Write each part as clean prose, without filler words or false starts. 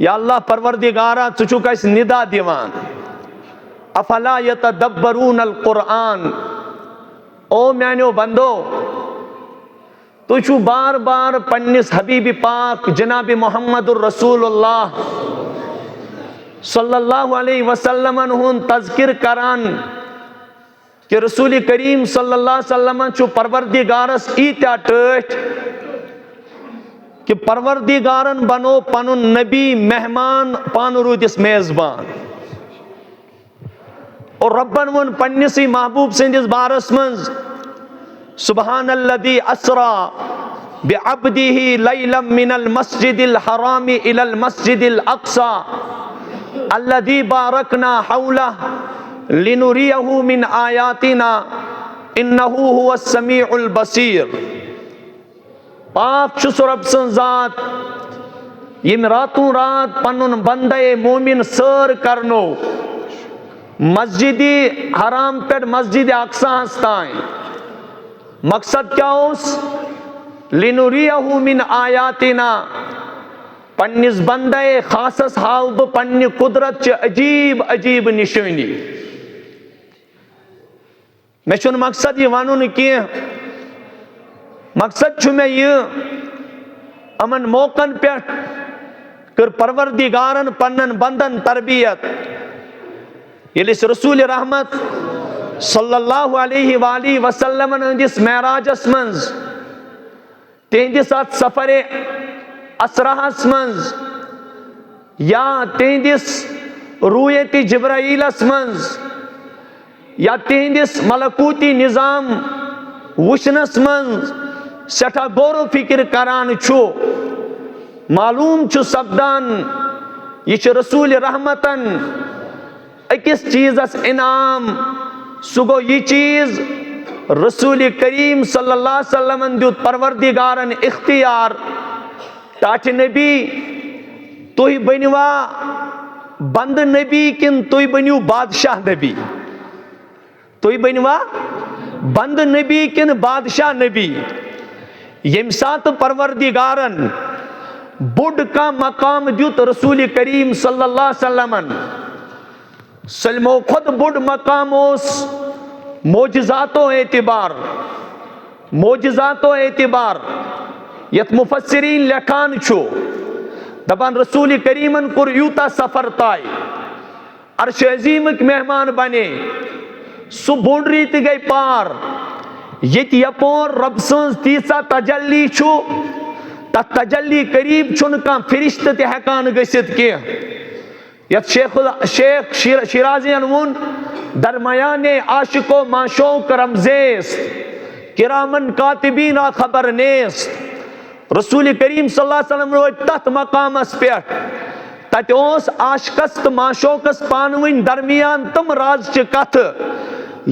या अल्लाह परवरदिगारा चुचुक अस निदा दिवान अफला यतदब्बरून अल कुरान। ओ म्यानो बंदो तुझु बार बार पन्निस हबीबी पाक जनाब मोहम्मदुर रसूलुल्लाह सल्लल्लाहु अलैहि वसल्लम हुन तज़किर करान कि रसूल करीम सल्लल्लाहु अलैहि वसल्लम छु परवरदिगारस ईत्या टठ कि परवरदिगारन बनो पनुन नबी मेहमान पान रूदिस मेजबान। और रब्बन वन पन्निसी महबूब सिंदिस बारस मंज सुबहानल्लज़ी अस्रा बिअब्दिही लैलम मिनल मस्जिदिल हरामी इलल मस्जिदिल अक्सा अल्लज़ी बारकना हौलहु लिनुरियहु मिन आयातिना इन्नहु हुवस समीउल बसीर। पाक छु रब सं जात यम रातों रात पनुन बंदे मोमिन सर करनो मस्जिद हराम पे मस्जिद अक्सा ताई। मकसद क्या उस लिनुरियहु मिन आयातिना पन्निस बंदे खासस हाव ब पन्नि कुदरत च अजीब अजीब निशानी। मे छुन मकसद ये वनुन कि मकसद छु मे ये अमन मौकन पे कर परवरदिगारन पन्नन बंदन तरबियत यलिस रसूल रहमत सल्लल्लाहु अलैहि वाली वसल्लम हंदिस मेराजस मंज तेहंदिस अत सफरे असराहस मंज या तेहंदिस रूयति जिब्राइलस मंज या तेहंदिस मलकूती निजाम वुशनस मंज सठा गौर फिक्र करान छु मालूम छु सपदान यह रसूल रहमतन अकिस चीजस इनाम सु गो यह चीज रसूल करीम सल्लल्लाहु अलैहि वसल्लम दुत परवरदिगारन इख्तियार ताठ नबी तुह बनवा बंद नबी किन तुह बनियो बादशाह नबी। तुह बनवा बंद नबी किन बादशाह नबी। यम सात परवरदिगारन बुड का मकाम दुत रसूल करीम सल्लल्लाहु अलैहि वसल्लम सलमो खुद बुड मकाम उस मोजज़ातो एतिबार यत मुफस्सिरीन लेखान छु दपान रसूल करीमन कुर यूता सफर ताय अर्श अजीम मेहमान बने सु बोड रीत गई पार यत यपोर रब सं तीसा तजल्ली छु तत तजल्ली करीब छुन का फरिश्त ते हेकान गसित के यत शेख शिराजियन वुन दरमयाने आशिको माशोक रमजेस किरामन कातिबीना खबर नेस। रसूल करीम सल्लल्लाहु अलैहि वसल्लम रोज तथ मकामस पे तत ओस आशिकस तो माशोकस पानवन दरमियान तम राज च कथ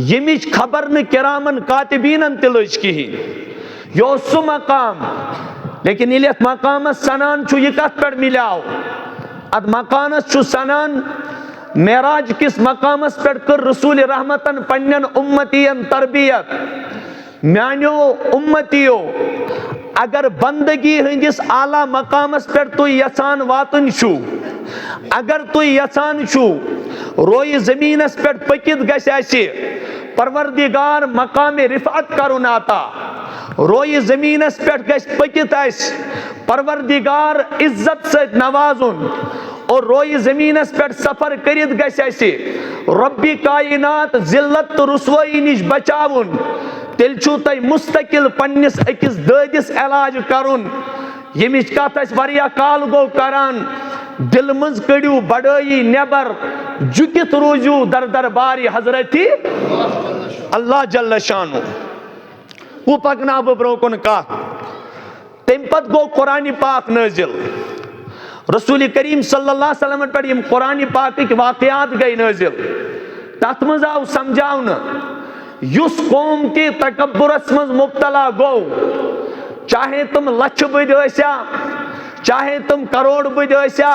यमिच खबर न किरामन कातिबीनन तिलज कहीं यो सु मकाम। लेकिन इलियत मकामस सनान छु यह कथ पर मिलाओ अद मकानस छु सनान मेराज किस मकामस पर कर रसूल रहमतन पन्नन उम्मतियन तरबियत। म्यानो उम्मतियो अगर बंदगी हंदिस आला मकामस पर तु यसान वातन छु अगर तु यसान छु रोय जमीनस पर पकित गसे परवरदिगार मकाम रिफअत करुन आता रोय जमीनस पर गस पकित परवरदिगार इज्जत से नवाजुन और रोय जमीनस पर सफर करित गसे रब्बी कायनात जिल्लत तो रुसवाई निश बचाउन तेल छु तय मुस्तकिल पन्निस अकिस ददिस इलाज करुन। यमिच कथ वरिया काल गो करान दिल मज कड़ियो बड़ई नेबर जुकित रोजू दर दरबारी हजरती अल्लाह जल्ल शानु। वो पकना ब्रोकन का तम पत गो कुरान पाक नाजिल रसूल करीम सल्लल्लाहु अलैहि वसल्लम पर यम कुरान पाक वाक़यात गई नाजिल तथ मज आव समझावन युस कौम ते तकब्बुरस मज मुब्तला गो चाहे तुम लक्ष बद आस्या चाहे तुम करोड़ बद आस्या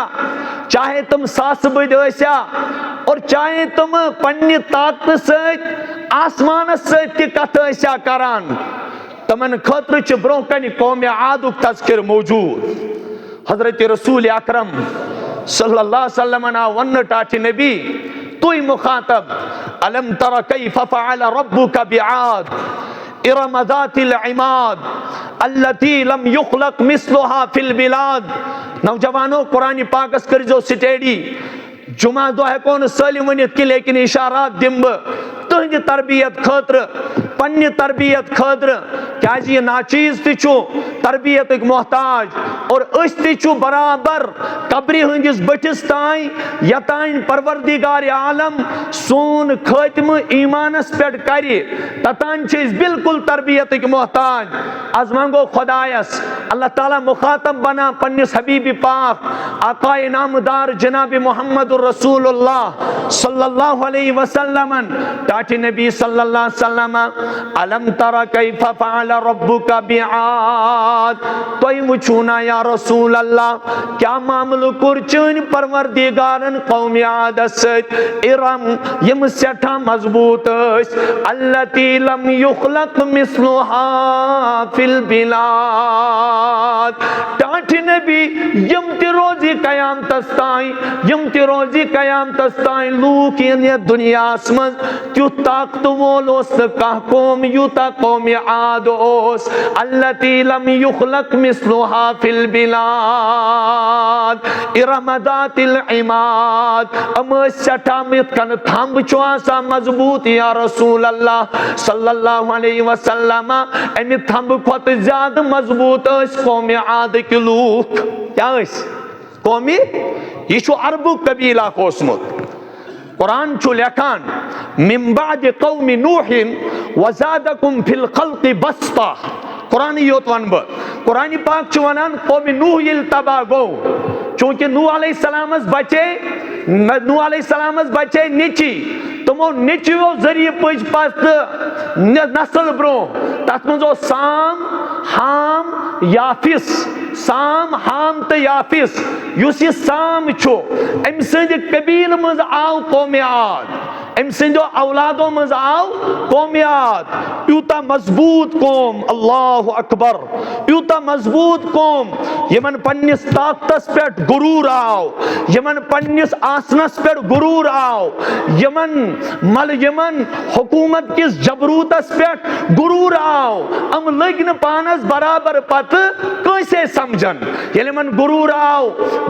चाहे तुम सास बद आस्या और चाहे तुम पन्नि ताकत सत आसमान सत कथ आस्या करान तमन खतर च ब्रोह कन कौम आदुक तज़किर मौजूद। हजरत रसूल अकरम सल्लल्लाहु अलैहि वसल्लम ना वन टाटी नबी तुई मुखातब अलम तरा कैफ फअल रब्बुका बिआद इरम ज़ातिल इमाद अल्लती लम युखलक मिस्लुहा फिल बिलाद। नौजवानों कुरान पाकस करिजो स्टडी जुमा दो हेको न सलिम वनित कि लेकिन इशारात दिम तुहंद तरबियत खतर पन्ने तरबियत खतर क्या ये नाचीज तिचु तरबियत मोहताज और अस तिचु बराबर कब्रि हंदिस बटिस ताई यताइन परवरदिगार आलम सोन खात्म ईमानस पेट करि ततान छे बिल्कुल तरबियत मोहताज। आज मांगो खुदायस अल्लाह ताला मुखातब बना पन्निस हबीबी पाक आकाए नामदार जनाब मोहम्मद रसूलुल्लाह सल्लल्लाहु अलैहि वसल्लम टाटी नबी सल्लल्लाहु अलैहि वसल्लम अलम तरा कैफ फअल रब्बुका बिआद तोय वुचुना या रसूल अल्लाह क्या मामलो कुर चन परवरदिगारन कौम आद सत इरम यम सेठा मजबूत अल्लती लम युखलक मिस्लुहा फिल बिलाद। टाटी नबी यम ति रोजी कयामतस ताई यम ति रोजी कयामतस ताई लूक ये दुनियास मज त्युत ताकत वोल कह कौम यूता कौम आद ओस अल्लती लम युखलक मिस्लुहा फिल बिलाद इरम ज़ातिल इमाद। अम सठा मित कन थंब छु आसा मजबूत या रसूल अल्लाह सल्लल्लाहु अलैहि वसल्लम अमि थंब खत ज्यादा मजबूत कौम आद के लूक क्या कौमी यह अरबु कबीला कोसमुत। कुरान छु लेखान मिन बाद कौमी नूहिन वज़ादकुम फिल खल्क़ि बस्ता। कुरान योत वन बह कुरान पाक छु वनान कौमी नूह यिल तबाह गो चूंकि नूह अलैहिस्सलामस बचे निची तमो निचो जरिए पज पस्त नस्ल ब्रो तथ मो साम हाम याफिस साम हाम तो याफिस युस यह साम छो अम सद कबील मज आव कौम आद अम सदो औलादों मज आव कौम आद। यूता मजबूत कौम अल्लाहु अकबर यूता मजबूत कौम यमन पन्निस ताकतस पेट गुरूर आव यमन पन्निस आसनस पेट गुरूर आव यमन हुकूमत किस जबरूतस पेट गुरूर आव अम लग न पानस बराबर पत कैसे समझन ये मन गुरूर आव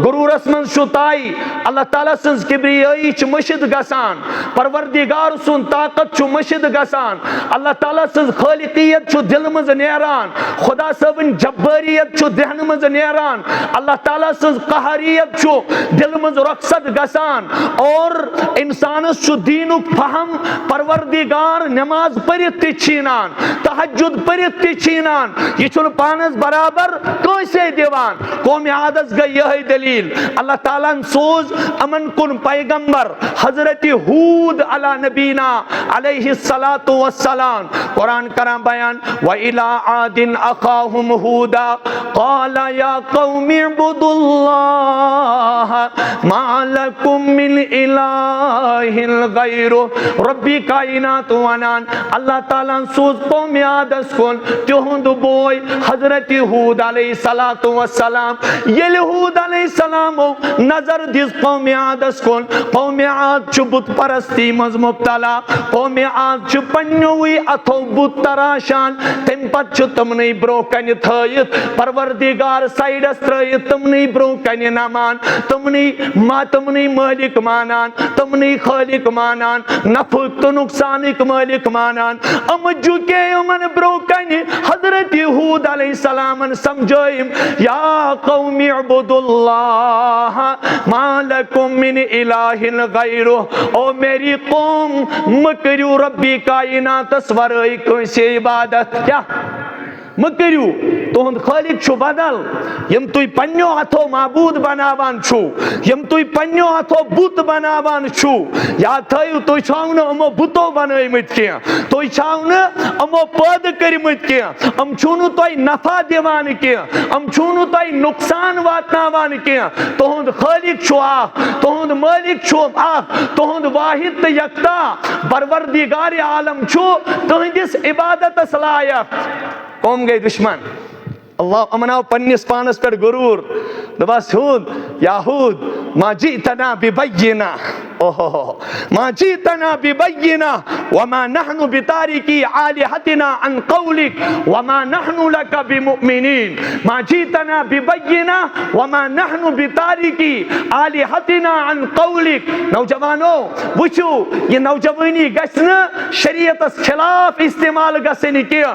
गुरूरस मन शुताई अल्लाह ताला सज किब्रियाई च मशिद गसान परवरदिगार सुन ताकत छु मशिद गसान अल्लाह ताला सज खालिकियत छु दिल मज नेरान खुदा सबन जब्बारियत छु दहन मज नेरान अल्लाह ताला सज कहरियत छु दिल मज रखसत गसान और इंसानस छु दीनुक फहम परवरदिगार नमाज परित तिछीनान तहज्जुद परित तिछीनान ये छु पानस बराबर कैसे देवान कौम आदस गई यही दलील अल्लाह ताला सोज अमन कुन पैगंबर हजरत हूद अला नबीना अलैहि सलातु वस्सलाम कुरान करा बयान व इला आदिन अखाहुम हूदा क़ाला या कौमी इब्दुल्लाह मा लकुम मिन इलाहिन गैरु रब्बी कायनात वनान अल्लाह ताला सोज कौम आदस कुन तिहुंद बोय हजरत हूद अलैहि सलातु वस्सलाम येल हूद अलैहि सलाम नजर दिस कौम आदस कुन कौम आद छु बुत परस्ती मज मुब्तला कौम आद छु पन्नुई अथो बुत तराशान तम पत छु तमने ब्रो कन थयत परवरदिगार साइडस त्रयत तमने ब्रो कन नमान तमने मालिक मानान तमने खालिक मानान नफा तो नुकसान मालिक मानान अम जुके अमन ब्रो कन हजरत हूद अलैहि सलाम समझाइम या कौमी इब्दुल्लाह मा लकुम मिन इलाहिन गैरु ओ मेरी कौम मकरू रब्बी कायनातस वराई कैसे इबादत क्या मकरू तुहद खालिक छु बदल यम तुई पन्नो अथो माबूद बनावान छु यम तुई पन्नो अथो बुत बनावान छु या थयु तुई छावन अमो बुतो बनैमित के तुई छावन अमो पद करिमित के अम छुनु तुई नफा देवान के अम छुनु तुई नुकसान वातनावान के तुहद खालिक छु आ तुहद मालिक छु आ तुहद वाहिद त यकता परवरदिगार आलम छु तुहदिस इबादत लायक कौम गए दुश्मन अल्लाह अमनाव पन्निस पानस पर गुरूर दबास हूद याहूद मा जीतना बिबय्यिना, ओहो मा जीतना बिबय्यिना वमा नहनु बितारिकी आलिहतिना अन कौलिक वमा नहनु लका बिमुमिनीन, मा जीतना बिबय्यिना वमा नहनु बितारिकी आलिहतिना अन कौलिक। नौजवानों वुचो ये नौजवानी गसन शरीयतस खिलाफ इस्तेमाल गसन क्या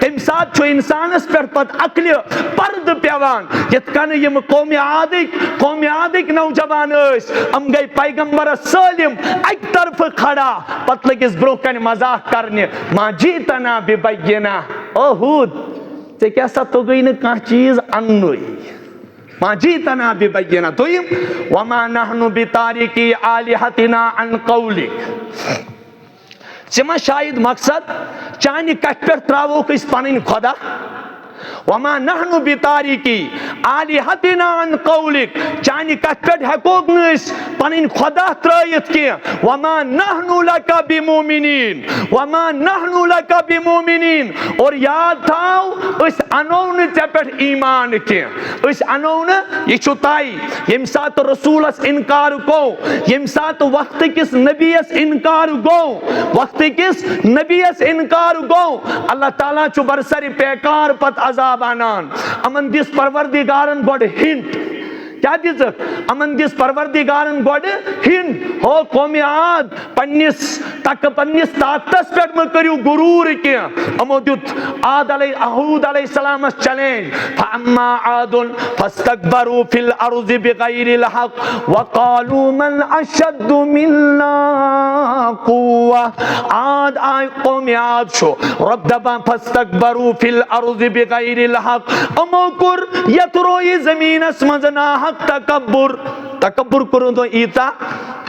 तम सात इंसानस पे पत अक्ल पर्द पेवान यत कन यम कौम आदिक नौजवान हम गई पैगंबर सलिम एक तरफ खड़ा पत लगिस ब्रो कन मजाक करने मा जीतना बिबय्यिना। ओ हूद ते क्या सा तो गई न कह चीज अन्नुई मा जीतना बिबय्यिना। दोयम वमा नहनु बितारिकी आलिहतिना अन कौलिक। मा शायद मकसद चानि कथ पे त्रावोक पन खुदा वमा नहनु बितारिकी आलिहतिना अन कौलिक, चानि कथ पे हेकोक पन खुदा त्रयित की वमा नहनु लका बिमुमिनीन, वमा नहनु लका बिमुमिनीन। और याद थाव अस अनो न चे पे ईमान की, अस अनो न यह तय यम सात रसूलस इनकार गो, यम सात वक्त किस नबीस इनकार गो, वक्त किस नबीस इनकार गो, अल्लाह ताला छु बरसरी पेकार पत अजाब आनान। अमन दिस परवरदिगारन गोड हिंट क्या दिस अमन दिस परवरदिगारन गोड हिंट हो कौम आद पन्निस ताकतस पे म करियो गुरूर के अमो दुत हूद अलैहिस्सलाम चैलेंज फअम्मा आदुन फस्तकबरू फिल अर्ज़ि बिगैरिल हक वक़ालू मन अशद्दु मिन्ना कुव्वा। आद आय कौम आद छो रब दबा फस्तकबरू फिल अर्ज़ि बिगैरिल हक अमो कुर यतरोई ज़मीनस मजना तकब्बुर करो तो ईता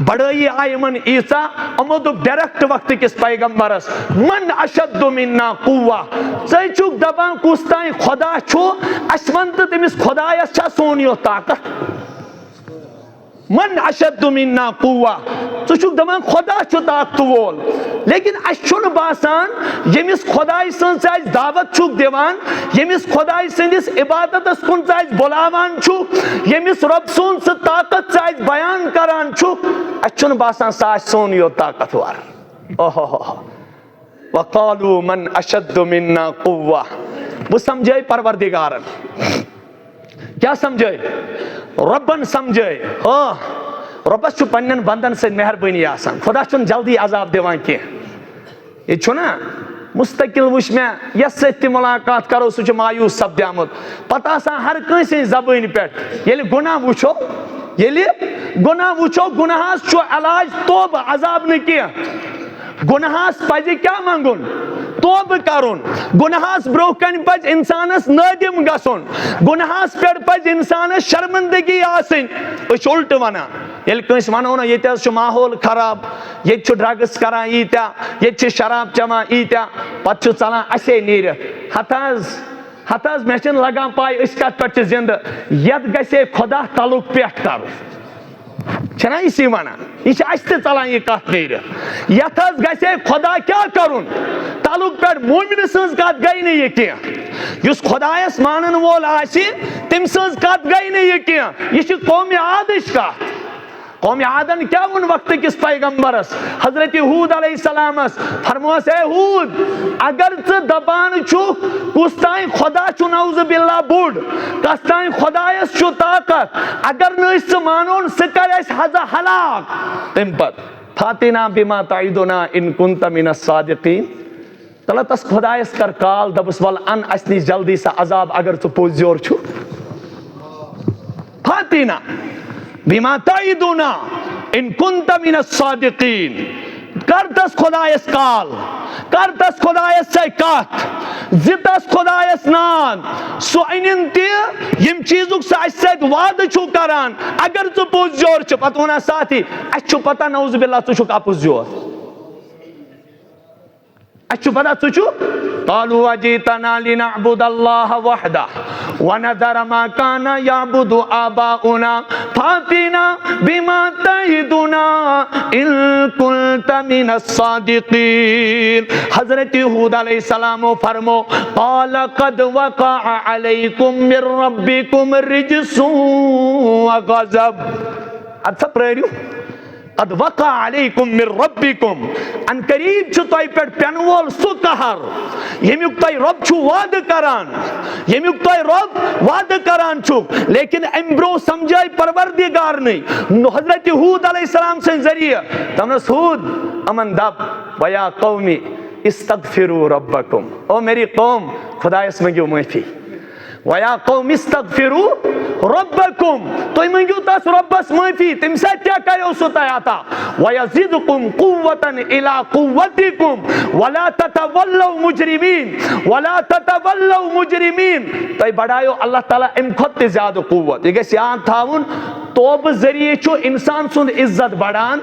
बड़ाई आयमन ईसा अमो तो डायरेक्ट वक्त किस पैगंबरस मन अशद्दु मिन्ना कुव्वा। सही चुक दबा कुस्ताई खुदा छो अशवंत तमिस खुदायस छा सोनियो ताकत मन अशद्दु मिन्ना कुव्वा। तो चुक दबा खुदा छो ताकत वोल, लेकिन अशुन बासान यमिस खुदाई सन चाइज दावत छुक देवान, यमिस खुदाई संदिस इबादतस कुन चाइज बुलावान छु, यमिस रब सुन स ताकत चाइज बयान करान छु, अशुन बासान साज सोन यो ताकतवर। ओहो वक़ालू मन अशद्दु मिन्ना कुव्वा। वो समझे परवरदिगारन, क्या समझे रब्बन समझे। रब्बस छु पन्नन बंदन से मेहरबानी आसान, खुदा छुन जल्दी अजाब दिवान के ये छु ना मुस्तकिल वुच में यस सत्य मुलाकात करो सह मायूस सपद्यामुत पता आसान हर कंसे जबान पे ये गुनाह वुचो गुनाहस छु इलाज तोब अजाब न किया, गुनाहस पज क्या मंगुन तोब करुन, गुनाहस ब्रो कन पज इंसानस नादिम गसुन, गुनाहस पे पज इंसानस शर्मिंदगी आसिन। उल्ट वना ये कंस वनो ना ये माहौल खराब, ये ड्रग्स करान ईत्या, ये शराब चमान ईत्या, पत चलान असे नीर हताज मे लगान पाई अस कत पे जिंद यत गसे खुदा तलुक पेट कर छना इसी वना यह चलान यह कत नीर यत गसे खुदा क्या करुन तलुक पे मोमिन सज कत गई ना यह कह खुदायस मानन वोल तम सज कत गई ना यह कह यह कौम आदिश कत। कौम आदन क्या उन वक्त किस पैगंबरस हजरत हूद अलैहिस्सलामस फरमोस ए हूद अगर च दबान छु कुस्ताई खुदा छु नौज़ बिल्लाह बुड कस्ताई खुदायस छु ताकत अगर न मानोन स करस हजा हलाक तम पत फातिना बिमा ताइदुना इन कुंत मिनस सादिकीन। तला तस खुदायस कर काल दबस वल अन असनी जल्दी सा अजाब अगर च पोजोर छु फातिना बिमा ताइदुना इन कुंत मिनस सादिकीन। कर दस खुदायस काल, कर दस खुदायस से कत जितस खुदायस नान सो अनिन ते यम चीजुक सद वाद छु करान अगर च पोज जोर छु पत वना साथी अछ पता नौज़ बिल्लाह छु अपुज जोर अच्छु पता तुझु कालू अजीतना लिनअबुदल्लाह वहदा वनदर मा काना याबुदु आबाउना फातिना बिमा तइदुना इन कुंत मिनस सादिकीन। हजरत हूद अलैहिस्सलाम फरमो काल कद वक़ा अलैकुम मिर रब्बिकुम रिजसुन व गज़ब। अच्छा प्रेरियो कद वक़ा अलैकुम मिर रब्बिकुम अन करीब छु तोय पे पेनवोल सु कहर यमुक तोय रब छु वाद करान, यमुक तोय रब वाद करान छु, लेकिन अम्ब्रो समझाई परवरदिगार नहीं। हजरत हूद अलैहिस्सलाम से जरिए तमस हूद अमन दब वया कौमी इस्तगफिरू रब्बकुम, ओ मेरी कौम खुदायस मंगियो माफी, वया कौम इस्तगफिरू रब्बकुम, तो मंगियो तस रब्बस माफी तम से क्या करो सुतायाता वयज़िदकुम कुव्वतन इला कुव्वतिकुम वला ततवल्लौ मुजरिमीन, वला ततवल्लौ मुजरिमीन। तो बढ़ायो अल्लाह ताला अम खुद ज्यादा कुव्वत ये गस याद थाउन। तोब जरिए छो इंसान सुंद इज्जत बढ़ान,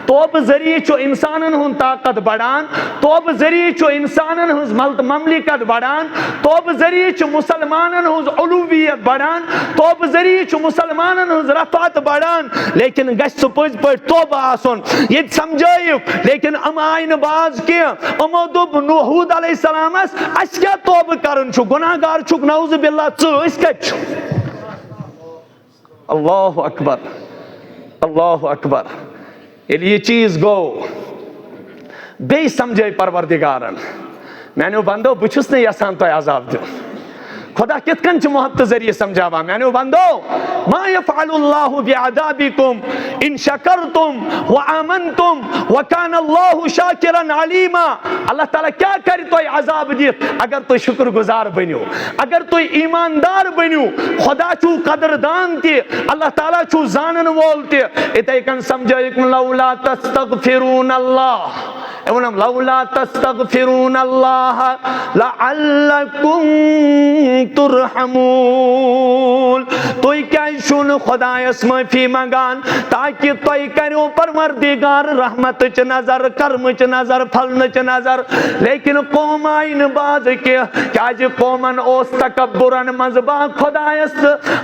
तोब जरिए छो इंसानन हुन ताकत बढ़ान, तोब जरिए छो इंसानन हुन ममलिकत बढ़ान, तोब जरिए छो मुसलमानन हुन उलूवियत बढ़ान, तोब जरिए छो मुसलमानन हुन रफात बढ़ान। लेकिन गस पज पज तोब आसन ये समझायो, लेकिन अम आइन बाज के अमो दोब हूद अलैहिस्सलामस अस क्या तोब करन छु, गुनाहगार छु नऊज़ बिल्लाह च अस क्या छु। अल्लाह अकबर अल्लाह अकबर। ये चीज गो बे समझे परवरदिगारन मैंने बंदो बुछुस ने यसान तो अजाब दो खुदा कित कन मोहब्बत जरिए समझावा मैंने बंदो मा यफ़अलुल्लाहु बिअज़ाबिकुम इन शकरतुम व आमनतुम व कान अल्लाहु शाकिरन अलीमा। अल्लाह ताला क्या कर तो अजाब दित अगर तो शुक्रगुजार बनियो, अगर तो ईमानदार बनियो। खुदा छु कदरदान ते अल्लाह ताला छु जानन वोल ते इते कन समझाइक लौला तस्तगफिरून अल्लाह एवं लौला तस्तगफिरून अल्लाह लअल्लकुम तुरहमून। तोय क्या शुन खुदायस माफी मंगान ताकि तोय करो परवरदिगार रहमत च नजर कर्म च नजर फलन च नजर। लेकिन कौम आइन बाज के क्या कौमन ओस तकब्बुरन मजबाग खुदायस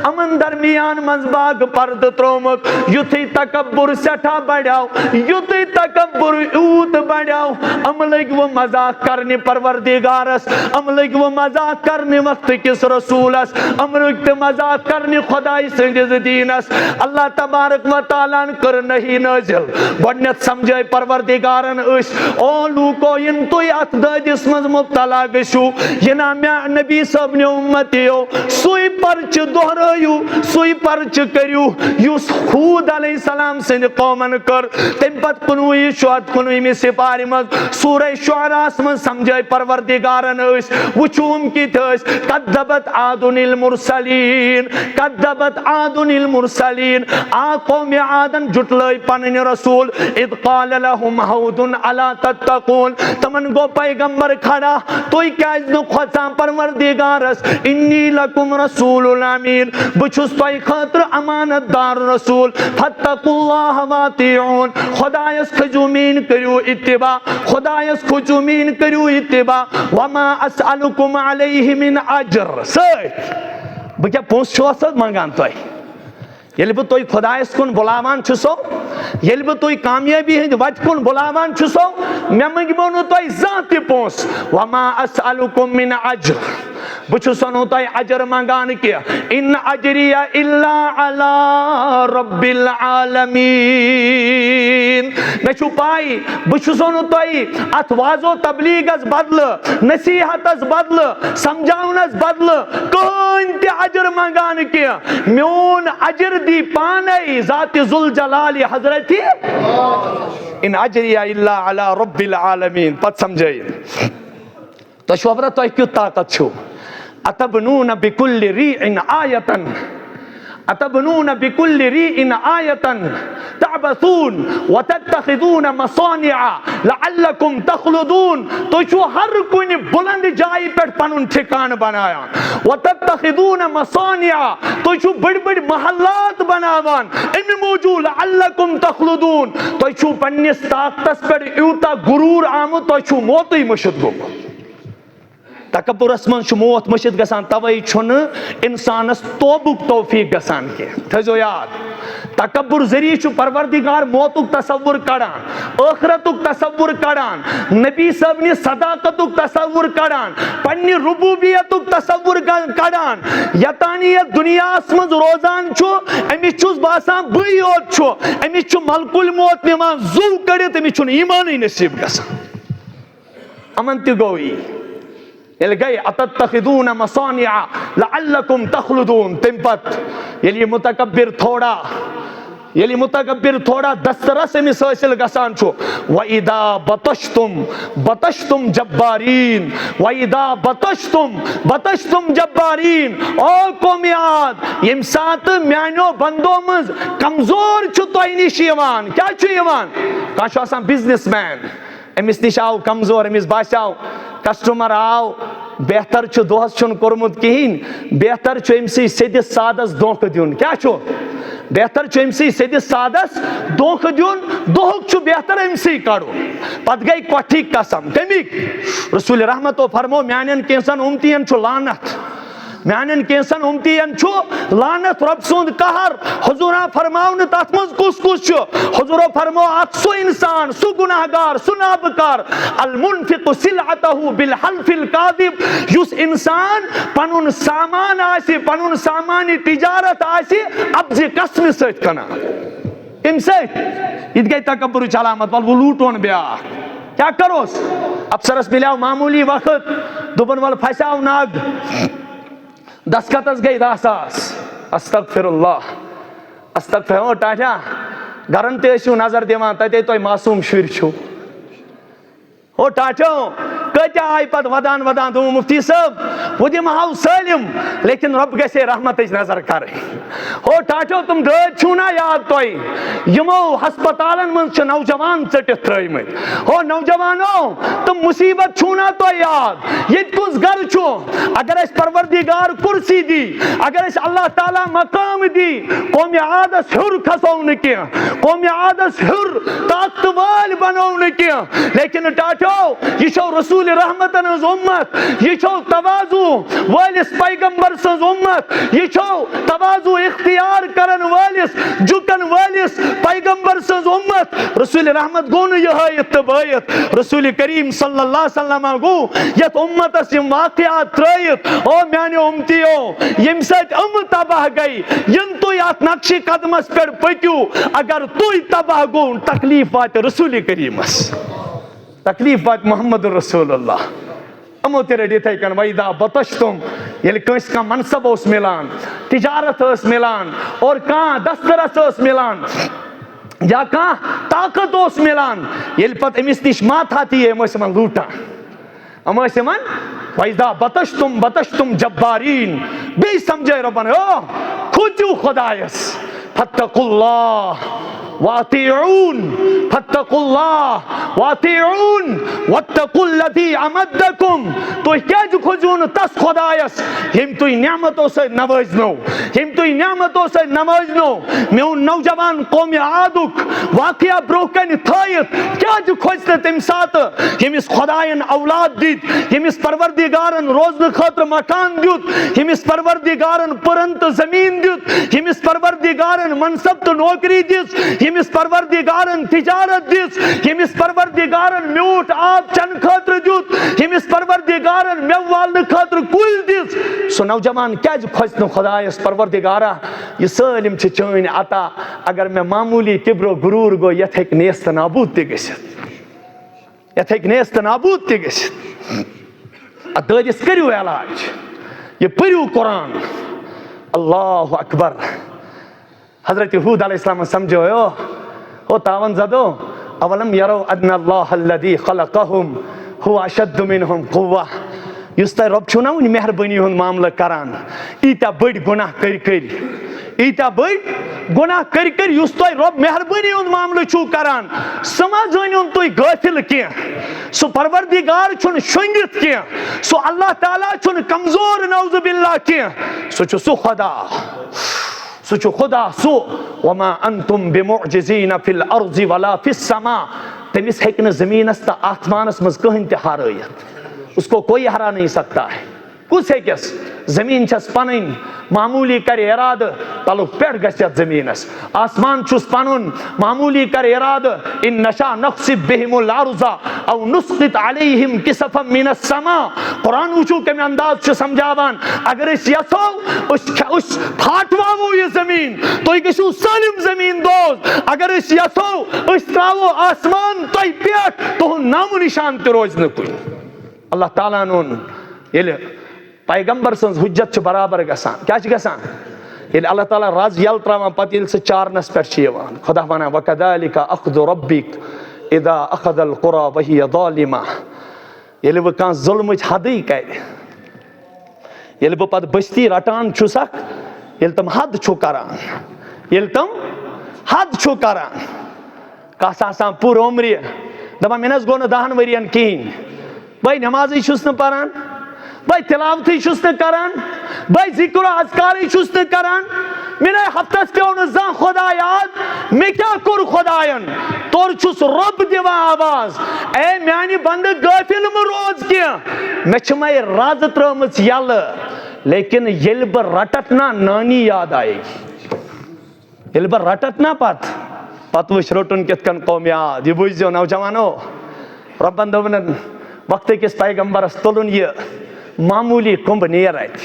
अमन दरमियान मजबाग पर्द त्रोमुत युथी तकब्बुर सठा बढ़ाओ, युथी तकब्बुर ऊत बढ़ाओ। अम लग वो मजाक करने परवरदिगारस, अम लग वो मजाक करने वक्त किस रसूलस, अम लग मजाक करने खुदाई संदिस दीनस। अल्लाह तबारक व तआला कर नहीं नाजिल गडनेथ समझे परवरदिगारन उस ओ लूको इन तो अत ददिस मज मुब्तला गशु यना मे नबी सब ने उम्मतियो सुई पर्च दोहरायु सुई पर्च करियो युस हूद अलैहिस्सलाम से कौमन कर तम पत 19 सिपारी मज सूरह शुअरा में समझे परवरदिगारन उस वुचुम की थस कद्दबत आदुनिल मुरसलीन, कद्दबत आदुनिल मुरसलीन। आ कौम आदन जुटलय पन रसूल इद काल लहुम हौदुन अला तत्तकून। तमन गो पैगंबर खड़ा तोय क्या न खोसा परवरदिगारस इन्नी लकुम रसूलुल अमीन बुछुस तोय खातिर अमानतदार रसूल फत्तकुल्लाह वातिऊन। खुदायस खजुमीन करियो इत्तिबा, खुदायस खजुमीन करियो इत्तिबा। वमा असअलुकुम अलैहि मिन अज्र सै बह क्या पोस छुस मंगान तोय ये बह तुम खुदायस कुन बुलावान छुसो, ये बह तुम कामयाबी हंद वत कुन बुलावान छुसो मे मंगमो नु तुम जात पोस। वमा असअलुकुम मिन अज्र बुछुस नु तुम अजर मंगान के इन अजरिया इल्ला अला रब्बिल आलमीन। मे छु पाई बुछुस नु तुम अत वाजो तबलीगस बदल नसीहतस बदल समझावनस बदल कहीं ते अजर मंगान के म्योन अजर दी पाने जात जुल जलाली हजरती इन अजरिया इल्ला अला रब्बिल आलमीन। पत समझे तो शोभरा तो क्यों ताकत छो अतबनून बिकुल्लि रीइन आयतन, अतबनून बिकुल्लि रीइन आयतन तअबसून व तत्तखिदून मसानिअ लअल्लकुम तखलुदून। तो छो हर कोई बुलंद जाय पे पनुन ठिकान बनाया व तत्तखिदून मसानिअ तो छो बड़ बड़ महल्लात बनावान। इन तखरुजू लअल्लकुम तखलुदून तो छु पन्निस ताकतस पे यूता गुरूर आमुत तो छु मोतुई मुशद गोमुत तकब्बुरस मन छु मौत मुशद गसान तवै छुन इंसानस तौबुक तौफीक गसान के थजो याद तकब्बुर जरिए छु परवरदिगार मौतुक तसव्वुर कड़ान आखिरतुक तसव्वुर कड़ान नबी सब ने सदाकतुक तसव्वुर कड़ान पन्नि रुबूबियतुक तसव्वुर कड़ान यतानियत दुनियास मज रोजान छु अमिस छुस बासान बई योत छु अमिस छु मलकुल मौत निमान जू कड़ित अमिस छु ईमान नसीब गसान अमन ति गोई गई अतत्तखिदून मसानिअ लअल्लकुम तखलुदून तिम्पत यली मुतकब्बिर थोड़ा दस्तरस अमिस हासिल गसान छु वइदा बतशतुम जब्बारीन वइदा बतशतुम जब्बारीन ओ कौमियात यम सात म्यानो बंदो मज कमजोर छु तोय निश यवान क्या छु यवान का छु आसान बिजनेसमैन अमिस निश आव कमजोर अमिस बासाव कस्टमर आव बेहतर छु दोहस छुन कोरमुत कहिन बेहतर छु एमसी सिदिस सादस धोख दियुन क्या छु बेहतर छु एमसी सिदिस सादस धोख दियुन दोहक छु बेहतर एमसी काडो पत गई कोठी कसम कमिक रसूल रहमतो फरमो म्यानन केसन उम्तियन छु लानत म्यानन केसन उम्तियन छु लानत रब सुंद कहर हुजूरा फरमाउन तथ मज कुस कुस छु हुजूरो फरमो अक्सो इंसान सु गुनाहगार सुनाबकार अल मुनफिक सिलअतहु बिल हल्फिल कादिब युस इंसान पनुन सामान आसी पनुन सामानी तिजारत आसी अब जे कसम सत कना इम सत इत गई तकब्बुर चलामत वल वो लूटोन ब्या क्या करोस अफसरस मिलाव मामूली वक्त दुबन वल फसाव नाग दस्खतस गई 10,000 अस्तगफिरुल्लाह अस्तगफिर टाटा गरन ते छु नजर दिवान तते तोय मासूम शुर छु ओ टाटो कत्या आय पत वदान वदान तुम मुफ्ती साहब वो दिम हाउ सलिम लेकिन रब गसे रहमत नजर कर ओ टाटो तुम दद छु ना याद तोय यमो हस्पतालन मन छ नौजवान चटित त्रयमत ओ नौजवानो तुम मुसीबत छु ना तोय याद ये कुछ घर छु अगर इस परवरदिगार कुर्सी दी अगर इस अल्लाह ताला मकाम दी कौम आदस हुर खसौ न के कौम आदस हुर ताकतवाल बनौ न के लेकिन टाटो ये छो रसूल रहमतन हज उम्मत ये छो तवाजु वालिस पैगंबर सज उम्मत ये छो तवाजु इख्तियार करन वालिस झुकन वालिस पैगंबर सज उम्मत रसूल रहमत गोन यह इत्तबायत रसूल करीम सल्लल्लाहु अलैहि वसल्लम गो यत उम्मत सिम वाक़ियात त्रयत ओ म्याने उम्मतियो यम सत तबाह गई यन तो यात नक्शे कदमस पर पक्यू अगर तुई तबाह गो तकलीफ वात रसूल करीमस तकलीफ बात मोहम्मद रसूलुल्लाह अमो तेरे दिथे कन वैदा बतशतुम ये कस का मनसब उस मिलान तिजारत उस मिलान और कहाँ दस्तरस उस मिलान या कहाँ ताकत उस मिलान ये पत अमिस निश मात आती है मसमन लूटा अमसमन वैदा बतशतुम जब्बारीन बे समझे रबन ओ खुजू खुदायस फत्तकुल्लाह वातिऊन फत्तकुल्लाह वातिऊन वत्तकुल्लती अमद्दकुम तो क्या जो खोजून तस खुदायस हम तो नियामतों से नवाजनो हम तो नियामतों से नवाजनो मैं उन नौजवान कौम आदुक वाकया ब्रोकन थायत क्या जो खोजते तम साथ हम इस खुदायन औलाद दित हम इस परवरदिगारन रोजन खातर मकान दित हम इस परवरदिगारन परंत जमीन दित हम इस परवरदिगारन मनसब तो नौकरी दित हम इस परवरदिगारन तिजारत दिस हम इस परवरदिगारन म्यूट आप चन खातर दित हम इस परवरदिगारन मेवाल खातर कुल दिस सो नौजवान क्या खोजन खुदायस परवरदिगारा ये सलिम चन अता अगर मैं मामूली किब्रो गुरूर गो यथ हेक नेस्त नाबूद ते गसित यथ हेक नेस्त नाबूद ते गसित अददिस करियो इलाज ये पढ़ियो कुरान अल्लाहु अकबर हजरत हूद अलैहिस्सलाम समझो ओ तावन जदो अवलम यरो अन्न अल्लाह अल्लज़ी खलक़हुम हुवा अशद्दु मिनहुम कुव्वा युस तय रब छुना उन मेहरबानी हुन मामला करान ईता बड़ गुनाह कर ईता बड़ गुनाह कर युस तय रब मेहरबानी हुन मामला छु करान समझन तुय गाफिल के सो परवरदिगार छुन शंगित के सो अल्लाह ताला छुन कमजोर नौज़ बिल्लाह के सो छु सो खुदा सु खुदा सो वमा अंतुम बिमुअजिजीन फिल अर्ज़ि वला फिस समा। तमिस हेकन जमीनस तो आसमानस मज कहीं ते हारयत, उसको कोई हरा नहीं सकता है। कुछ हेकस जमीन छस पन मामूली कर इराद तलुक पेट गछत जमीनस, आसमान छुस पनुन मामूली कर इराद इन नशा नख्सिब बिहिमुल अर्ज़ा औ नुस्क़ित अलैहिम किसफम मिनस समा। कुरान वुचू के अंदाज से समझावान अगर इस यसो उस फाटवावो ये जमीन तो गो सालिम जमीन दोज, अगर इस यसो उस त्रावो आसमान तो पेट तो नामो निशान ते रोज न कुन। अल्लाह ताला नोन ये पैगंबर सन्ज हुज्जत बराबर गसान क्या गसान ये अल्लाह ताला राज यल त्रावान पत ये चारनस पे खुदा वन वकदालिका अख्दु रब्बिक इदा अखदल कुरा वहिय ज़ालिमा। ये वह कह जुल्म हद कर, ये बह पत बस्ती रटान छुसक ये तम हद छु करान, ये तम हद छु करान कस आसान पूर उम्र दपान मे गो न 10 वरियन कहें भाई नमाज छुस न परान, भाई तिलावत छुस न करान, भाई जिक्र अज़कार छुस न करान, मे हफ्तस पे न जा खुदा याद मे क्या कोर खुदायन तोर छुस रब दिवा आवाज ए म्यानि बंद गाफिल म रोज क्या मे छ मै राज त्रमच यल, लेकिन येल ब रटत ना नानी याद आएगी, येल ब रटत ना पत वुच रोटन कित कन कौम याद। ये बुझो नौजवानो रब्बन दोवन वक्त किस पैगंबरस तुलन ये मामूली कुंभ नेर अत,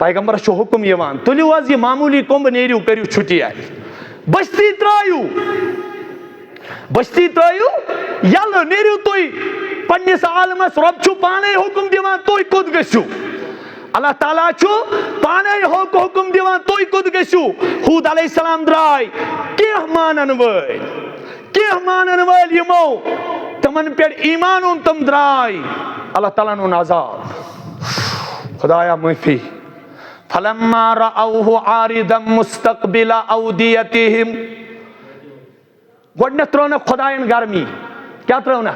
पैगंबरस छो हुकुम यवान तुलियो आज ये मामूली कुंभ नेरियो करियो छुट्टी अत, बस्ती त्रयू यल नेरियो तुई पन्निस आलमस रब छु पाने हुकुम दिवान तुई कुद गछु, अल्लाह ताला छु पाने हुकुम दिवान तुई कुद गछु। हूद अलैहिस्सलाम द्राय केह मानन वल यमो तमन पे ईमान उन तम द्राय अल्लाह ताला नो अज़ाब खुदाया माफी। फलम्मा रअऊहु आरिदम मुस्तक़बिला औदियतिहिम गोडन त्रोन खुदायन गर्मी क्या त्रोन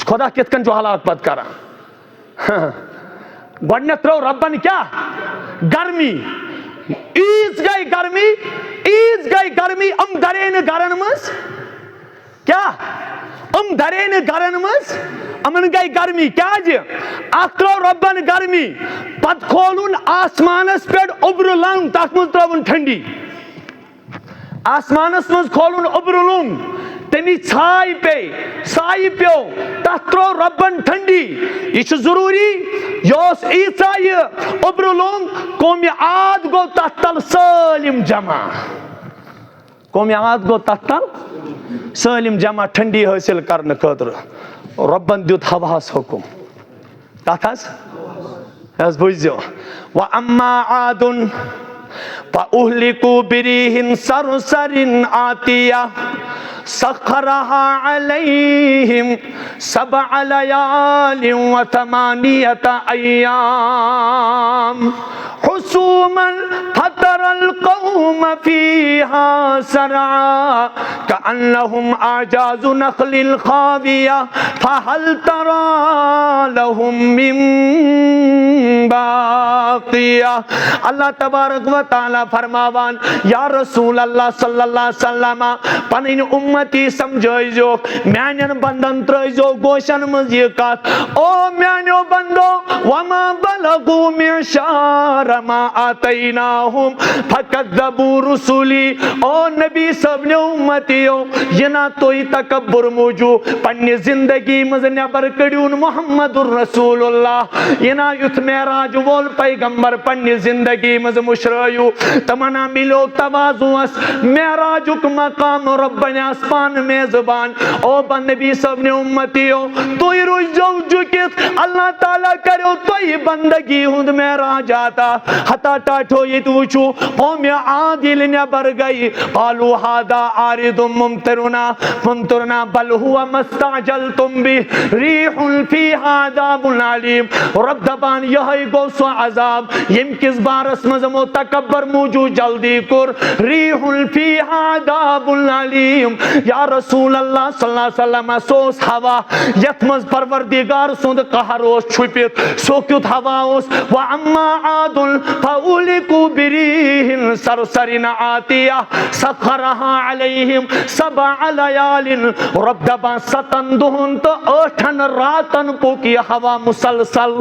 खुदा कितकन जो हलाक पत करा गोडन त्रो रब्बन क्या गर्मी ईज गई गर्मी अम दरेन गरन मस क्या अम दरेन गरन मस अमन गई गर्मी क्या अत्रो रब्बन गर्मी पत खोलुन आसमानस पे उब्र लंग तथ मज त्रवन ठंडी, आसमानस मज खोलुन उब्र लंग तमी छाई प्यो तथ त्रो रब्बन ठंडी। यह जरूरी योस ईचा यह उब्र लंग कौम आद गो तथ तल सालिम जमा, कौम आद गो तथ तल सालिम जमा ठंडी हासिल करने खतर रब्बन दित हवास हुकुम तथ बुझो व अम्मा आदुन फउहलिकू बिरीहिन सरसरिन आतिया सखरहा अलैहिम सबअ लयालिन व थमानियत अय्याम हुसूमन फतरल कौम फीहा सरआ कअन्नहुम आजाजु नखलिल खाविया फहल तरा लहुम मिन बाकिया। अल्लाह तबारक व तआला फरमावान या रसूल अल्लाह सल्लल्लाहु अलैहि वसल्लम पनिन उम्मती समझो म्यानन बंदन त्रजो गोशन मज ये कत ओ म्यानो बंदो वमा बलगु मिशार मा आतैनाहुम फकद्दबू रुसुली। ओ नबी सबने उम्मतियो यना तोई तकब्बुर मौजू पन्ने जिंदगी मज नबर कड़ून मुहम्मदुर रसूलुल्लाह यना युथ मेराज वोल पैगंबर पन्ने जिंदगी मज मुशरायु तमना मिलो तवाजुस मेराजुक मकाम रब्बन आसमान मेजबान। ओ नबी सबने उम्मतियो तोई रोज जाओ जुकित अल्लाह ताला करो तोई बंदगी हुंद मेराज आता हता टाठो ये तुचू कौम आदिल नबर गई कालू हादा आरिदुम मुमतरुना बल हुआ मस्ताजलतुम बि रीहुल फीहा अज़ाबुन अलीम। रब दबान यही गो सो अजाब यम किस बारस मजमो तकब्बर मौजू जल्दी कुर रीहुल फीहा अज़ाबुन अलीम अलैहिम या रसूल अल्लाह सल्लल्लाहु अलैहि वसल्लम सोस हवा यथ मज परवरदिगार सुंद कहर ओस छुपित सो क्युत हवा ओस व अम्मा आदुल फउलिकु बिरिहिन सरसरिन आतिया सखरहा अलैहिम सबअ लयालिन रब दबा सतन दुहन तो 8 रातन पोकी हवा मुसलसल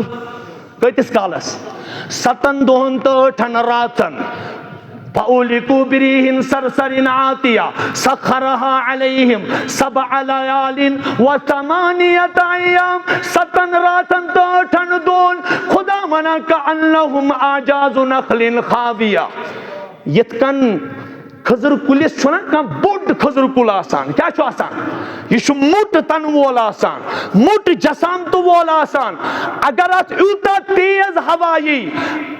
कतिस कालस 7 दुहन तो 8 रातन फउलिकु बिरिहिन सरसरिन आतिया सखरहा अलैहिम सबअ लयालिन व तमानियत अय्याम 7 रातन तो 8 दोन खुदा मना का अन्नहुम आजाजु नखलिन खाविया यतकन खजर कुलिस छुना का बोड खजर कुल आसान क्या छु आसान यह मुट तन वोल आसान मुट जसामत वोल आसान अगर अत यूता तेज हवा यी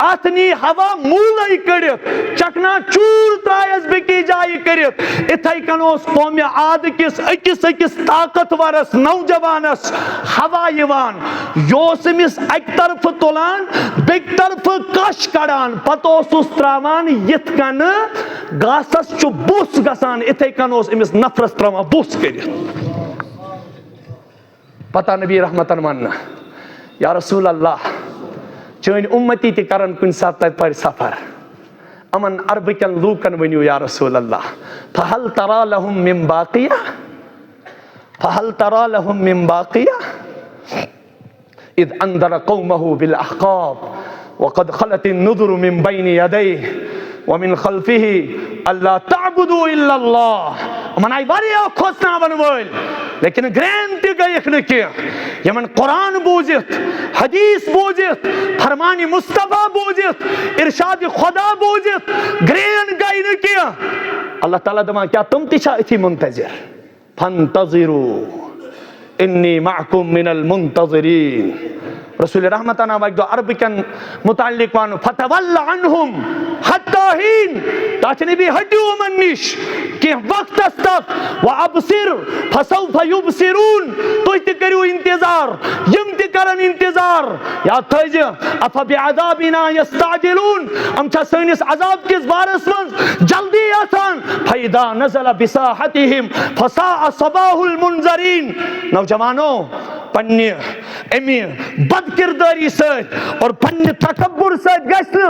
अतनी हवा मूल कड़ित चकना चूर त्रायस बेकी जाय करित इथे कनोस कौम आद किस अकिस अकिस ताकतवरस नौजवानस हवा यवान योसमिस एक तरफ तुलान बेक तरफ कश कड़ान पतोसुस त्रावान यथ कन गासस चु बुस गसान इथे कनोस इमिस नफरस त्रावान बुस करित पता नबी रहमतन मानना या रसूल अल्लाह चन उम्मती ते करन कुन सात पर सफर अमन अरबकन लूकन वनियो या रसूल अल्लाह फहल तरा लहुम मिन बाकिया फहल तरा लहुम मिन बाकिया इद अंदर कौमहु बिल अहकाब वक़द खलत अन्नुज़ुर मिन बैनि यदैहि व मिन खल्फिही अल्ला तअबुदू इल्ला अल्लाह मनाई वारिया खोसना बनवल लेकिन ग्रैंड गयख न के यमन कुरान बोजित हदीस बोजित फरमानी मुस्तफा बोजित इरशाद खुदा बोजित ग्रैंड गय न के अल्लाह ताला दमा क्या तुम तिशा इथी मुंतजिर फंतजिरू इन्नी माकुम मिनल मुंतजिरीन रसूल रहमतना वगदो अरबिकन मुताल्लिक वान फतवल्ल अन्हुम हत्ता हिन ताचने भी हटियो मनिश के वक्त तक व अबसिर फसौफ युबसिरून तो इते करियो इंतजार यम ते करन इंतजार या थज अफ बिअदाबिना यस्ताजिलून हम छ सनिस अजाब किस बारस में जल्दी आसान फैदा नज़ल बिसाहतिहिम फसा सबाहुल मुनजरीन नौजवानों पन्ने एमी बदकिरदारी सत और पन्ने तकब्बुर सत गस्न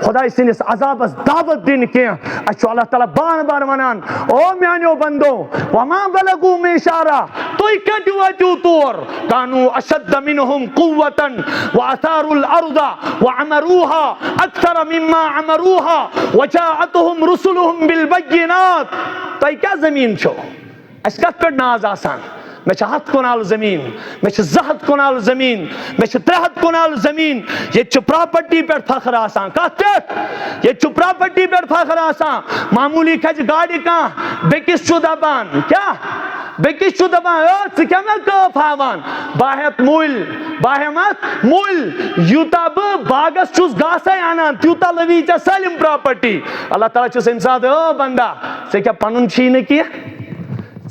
खुदा सनिस अजाबस दावत दिन के अच्छो अल्लाह ताला बार बार वनान ओ म्यानो बंदो वमा बलगु मिशारा तोय कटु अतु तोर कानू अशद्द मिनहुम कुव्वतन व अथारुल अर्दा व अमरूहा अक्थर मिम्मा अमरूहा व जाअतहुम रुसुलुहुम बिल बय्यिनात तोय क्या जमीन छो अस्कत पर नाज आसान मे हथ कुनाल जमीन मे जहत कुनाल जमीन मे 3 कुनाल जमीन ये प्रॉपर्टी पे फखर आसान कत पे ये प्रॉपर्टी पे फखर आसान मामूली खज गाड़ी का बेकिस दपान क्या बेकिस दपान क्या मे कफ हावान बाहत मूल बाहमत मूल यूता बागस गास अनान त्यूता लवी सलम प्रॉपर्टी अल्लाह ताला अम सात ओ बंदा से क्या पनुन छी न की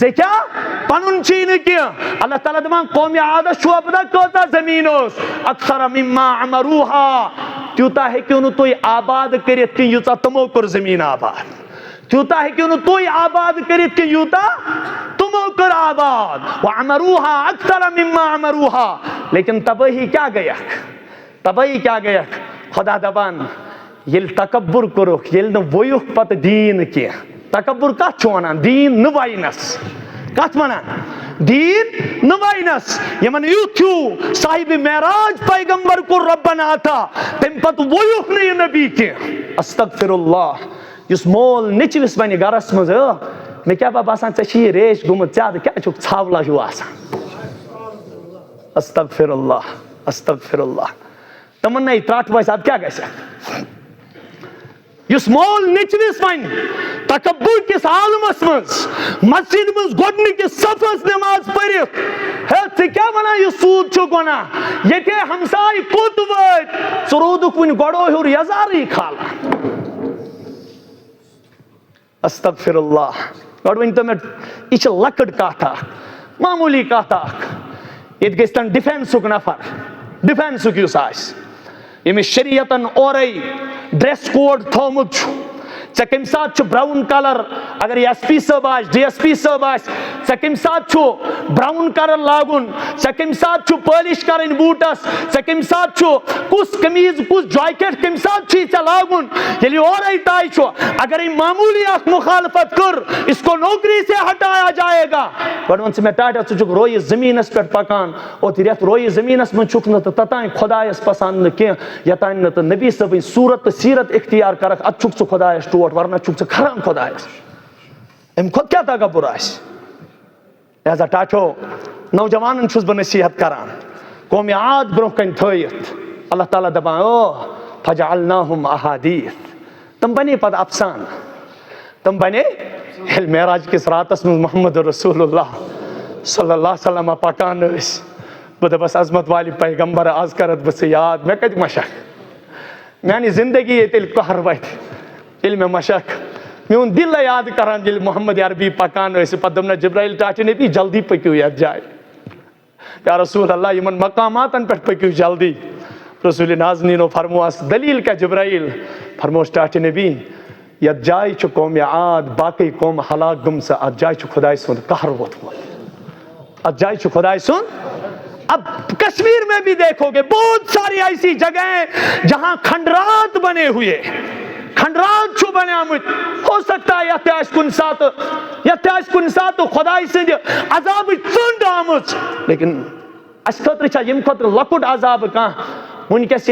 क्या पनुन छी न की अल्लाह ताला दमान कौम आद शुअबदा कोता जमीन ओस अक्सर मिम्मा अमरूहा त्यूता है क्यों तुई आबाद करित कि यूता तमो कर जमीन आबाद त्यूता है क्यों तुई आबाद करित कि यूता तमो कर आबाद व अमरूहा अक्सर मिम्मा अमरूहा लेकिन तबही क्या गया खुदा दबान ये तकब्बुर करो ये न वोयुह पत दीन की तकब्बुर कत छु वनान दीन नवाइनस कत वनान दीन नवाइनस यमन युथ्यू साहिब मेराज पैगंबर को रब्बना था तम पत वोयुह न नबी के अस्तगफिरुल्लाह युस मोल निचविस बनि गरस मज मे क्या बासान चे रेश गुमत ज्यादा क्या छु छावला हु आसान अस्तगफिरुल्लाह तमन नहीं त्राट वैस अब क्या गैसे युस मोल निचविस वन तकब्बुर किस आलमस मस्जिद मज गोडन किस सफस नमाज पढ़ित है चे क्या वना यु सूद छु वना ये हमसाय कुत वत सुरूदुक वन गोडो हुर यजारी खाला अस्तगफिरुल्लाह गोड वन तो मे इच लकड़ काथा मामूली काथा it gets done defense युस आस यमिस शरीयतन और ड्रेस कोड थोमुत चे कम सात ब्राउन कलर अगर SP साहब आस DSP साहब आस चे कम सात ब्राउन कलर लागुन चे कम सात पॉलिश करन बूटस चे कम सात कुस कमीज कुस जैकेट कम सात चे लागुन ये और तय अगर मामूली मुखालफत कर इसको नौकरी से हटाया जाएगा वन मे टाटा चुक रोय जमीनस पे पकान और रेत रोय जमीनस मन चुक ततान खुदायस पसंद कह यतान न नबी सब सूरत सीरत इख्तियार कर अत चुक खुदायस टोट वरना चुक खरान खुदायस अम खुद क्या तकब्बुर लिहाजा टाठो नौजवान बह नसीहत करान कौम आद ब्रोह कन थयित अल्लाह ताला दपान ओ फजअलनाहुम अहादीस तम बने पद अफसान तम बने मेराज किस रातस में मोहम्मद रसूलुल्लाह सल्लल्लाहु अलैहि वसल्लम पकान बह दपस अजमत वाली पैगंबर आज करत बस याद मे कत मशक मानी जिंदगी ये कहर वत मे मशक मोन दिल याद करान ये मोहम्मद अरबी पकान पे दम जिब्राइल टाटे नबी जल्दी पकू ये जाए या रसूल अल्लाह इन मकामातन पे पकू जल्दी रसूल नाज़नीनो फरमोस दलील का जिब्राइल फरमोस टाटे नबी यत जाय कौम आद बाकी कौम हलाक गम से अत जाय खुदाय सुन कहर वोतमुत अत जाय खुदाय सुन। अब कश्मीर में भी देखोगे बहुत सारी ऐसी जगह जहां खंडरात बने हुए खंडरात छु बने हो सकता है यत्याश कुन सात खुदाय से अजाब चुंड आमुच लेकिन अस खतर यम खतर लकुट अजाब कह वनकस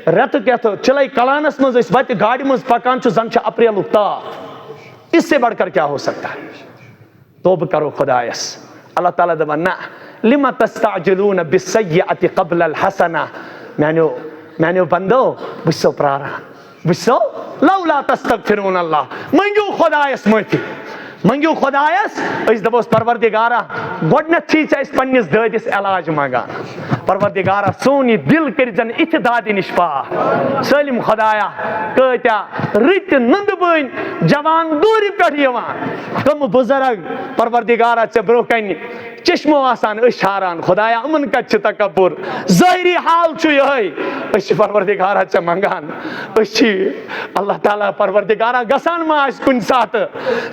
रेत कत चिलाई कलानस मज वत गाड़ मज पकान जन अप्रैल ताप इससे बढ़कर क्या हो सकता है तौबा करो खुदायस अल्लाह ताला दपान ना लिमा तस्तअजिलून बिस्सय्यअति क़ब्ल अल हसना मानो बंदो बसो प्रारान बसो लौला तस्तगफिरून अल्लाह मंगो खुदायस माफी मंगो खुदायस दपोस परवरदिगारा गोडनथ चीज पन्निस दादिस इलाज मंगान परवरदिगारा सोन यह दिल कर इथ दादि निश पा सलिम खुदाया कत्या रित नंद बन जवान दूर पे कम बुजुर्ग परवरदिगारा चे ब्रो कन चश्मो आसान हारान खुदाया अमन कत तकब्बुर ज़ाहिरी हाल यह परवरदिगारा चे मंगान अल्लाह ताला परवरदिगारा गसान मा कुन सात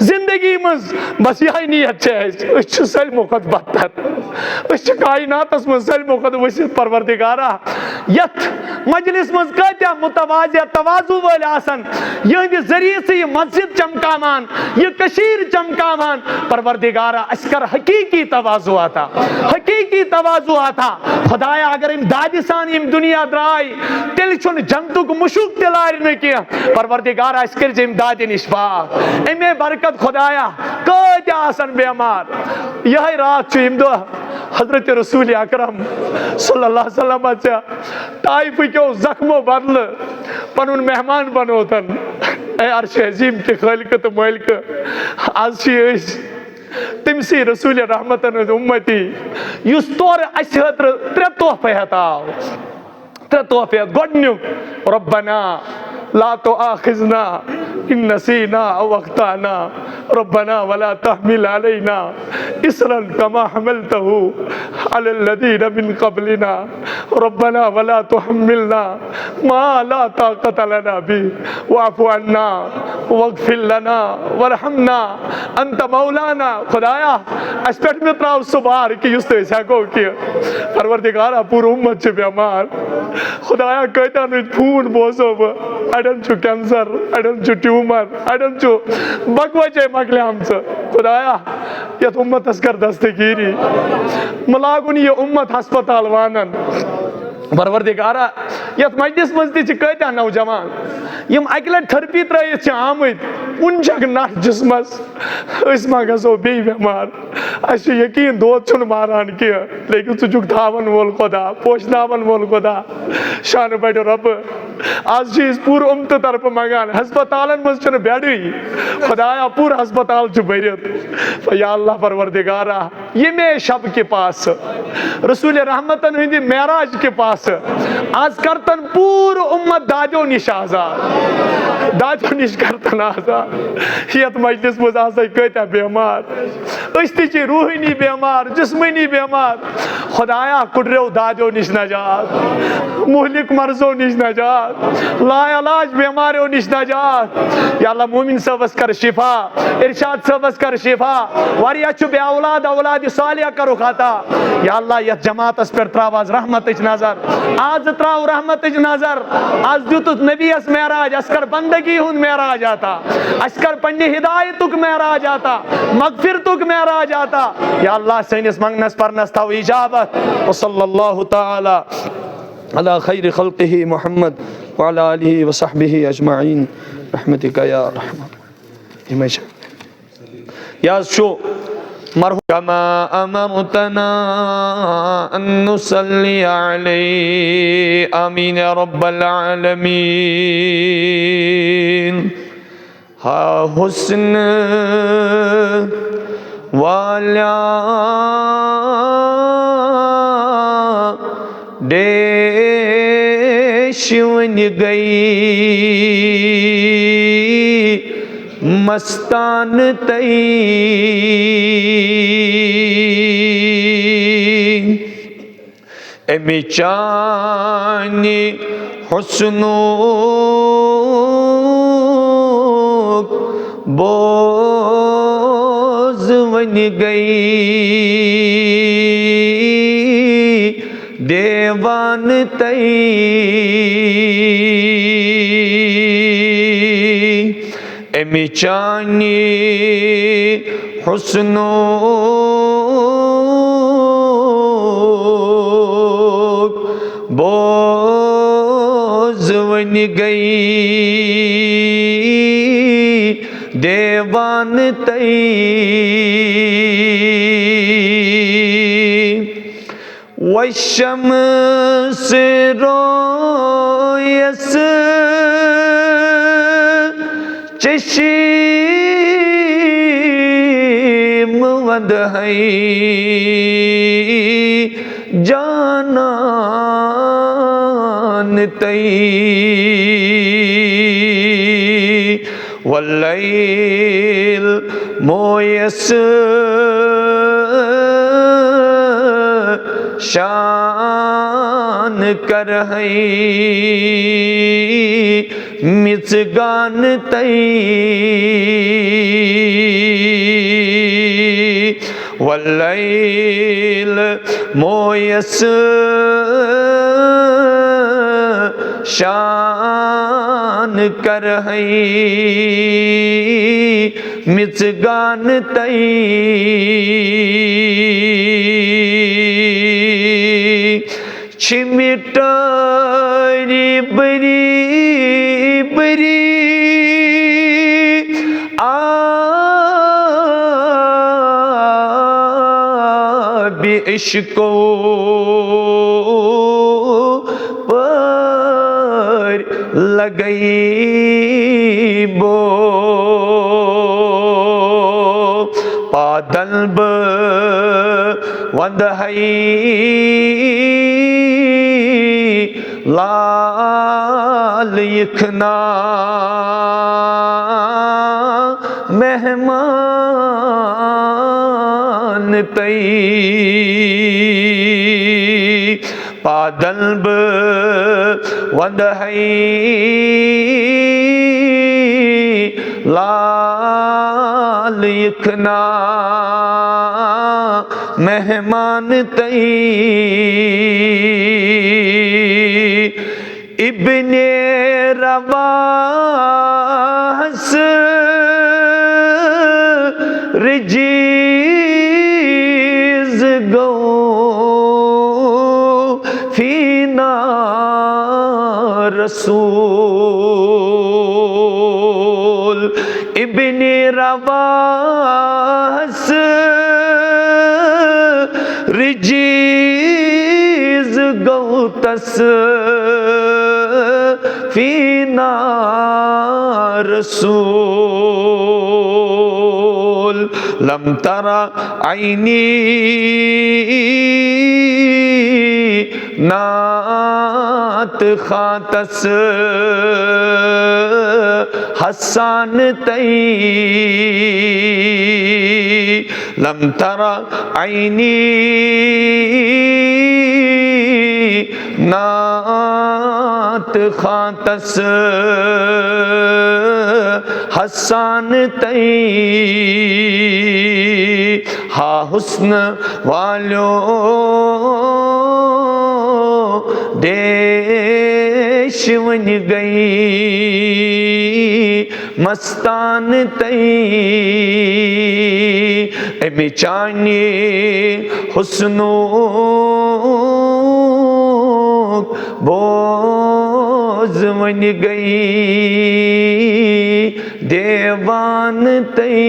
जिंदगी मज बस यह नीयत सलमो खुद बदतर कायनातस मज सलमो खुद वसित परवरदिगारा यथ मजलिस मज कत्या मुतवाज़िया तवाज़ु वाले आसन यह जरिए से यह मस्जिद चमकावान यह कशीर चमकावान परवरदिगारा अस्कर हकीकी तवाज़ु आता हकीकी तवाज़ु आता खुदाया अगर इन दादिसान इन दुनिया द्राय तेल छुन जंतुक मुशुक तिलार न किया परवरदिगारा अस्कर जिम दादि निशपा एमे बरकत खुदाया कत्या आसन बेमार यह रात इम दो हजरत रसूल अकरम सल्लल्लाहु अलैहि वसल्लम ताइफ क्यों जख्मो बदल पनुन मेहमान बनोतन अर्श अजीम के खालिक तो मालिक आज तमसी रसूल रहमतन उम्मती युस तोर अस खतर त्रे तोहफे हत आव त्रे तोहफे गोडन्युक रब्बना ला तुआखिजना इन नसीना औ अख्ताना रब्बना वला तहमिल अलैना इसरन कमा हमलतहु अलल लदीन मिन क़ब्लिना रब्बना वला तुहम्मिलना मा ला ताक़त लना बि वाफ़ु अन्ना वग़फ़िर लना वरहमना अंत मौलाना खुदाया अस पेट में त्राव सुबार कि युस हको कि परवरदिगारा पूर उम्मत छ बेमार खुदाया कहता न खून बोसो अड़न छु कैंसर अड़न छु ट्यूमर अड़न छु बकवचे मकले हमसे खुदाया यथ उम्मत कर दस्तगीरी मलागुन ये उम्मत अस्पताल वानन परवरदिगारा यथ मजलिस मज कत्या नौजवान यम अक लट थेरेपी त्रयित आमत उनजक नट जिसमस मा गो बे बेमार अस यकीन दोद छुन मारान कह लेकिन चुक थावन वोल खुदा पोशनावन वोल खुदा शान बड़ रब आज पूर उम्मत तरफ मंगान हस्पतालन मज बेड खुदाया पूर हस्पताल भरत या अल्लाह परवरदिगारा ये मे शब के पास रसूल रहमतन हंद मेराज के पास आज करतन पूर उम्मत दादो निश आजाद दादो निश करतन आजाद यथ मजलिस मज कत्या बेमार रूहानी बेमार जिस्मानी बेमार खुदाया कुडरो दादो निश नजात, मुहलिक मर्जो निश नजात, लाइलाज बीमारियों निश नजात। या अल्लाह मोमिन सबस कर शिफा, इरशाद सबस कर शिफा, वारिया छु बे औलाद औलाद सालिया करो खाता। या अल्लाह यत जमातस पर त्रावाज रहमतच नजर, आज त्राव रहमतच नजर, आज दुतुत नबीस मेराज, अस्कर बंदगी हुन मेराज आता, अस्कर पन्ने हिदायतुक मेराज आता, मगफिरतुक मेराज आता। या अल्लाह सैनिस मंगनस परनस ताव इजाबत। व सल्लल्लाहु तआला अला खैर खल्क़िही मुहम्मद व अला आलिहि व सहबिही अजमईन रहमतिका या रहमान। या शो मरहूम कमा अमरतना अन नुसल्ली अलैहि आमीन या रब्बल आलमीन। हा हुस्न वाला देशवन गई मस्तान तई, एमी चानी हुस्नो बोझ बन गई देवान तई। एमी चानी हुस्नो बोझ बन गई देवान तई। वशम्स रोयस चशीम वद है जानान तई। वल्लैल मोयस शान कर है मिसगान तई। वल्लैल मोयस शान कर है मिसगान तई। छिमिटारी बरी बरी आबी इश्को पर लगई बो पादल्ब वंद है लाल यखना मेहमान तई। पादल्ब वंद है लाल यखना मेहमान तई। इब्ने रवाहस रिजीज गो फीना रसूल। इब्ने रवाहस रिजीज गो तस फीना रसूल। लम तरा आईनी नात खातस हसान तई। लम तरा आईनी नात खातस हसन तई हा हुस्न वालो देश वन गई मस्तान तई अमी चानी हुस्नो बोझ वन गई देवान तई।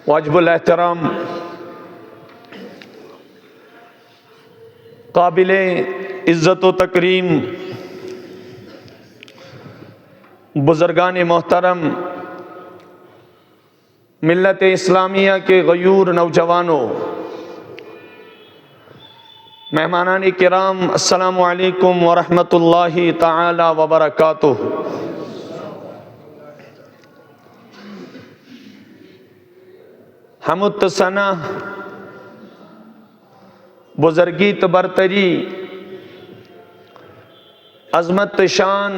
वाजिबुल एहतराम काबिले इज़्ज़त व तकरीम बुज़ुर्गान मोहतरम, मिल्लत इस्लामिया के गयूर नौजवानों, मेहमानान किराम, अस्सलामु अलैकुम व रहमतुल्लाहि ताला व बरकातुहू। हमुत सना बुज़ुर्गीत बरतरी अज़मत शान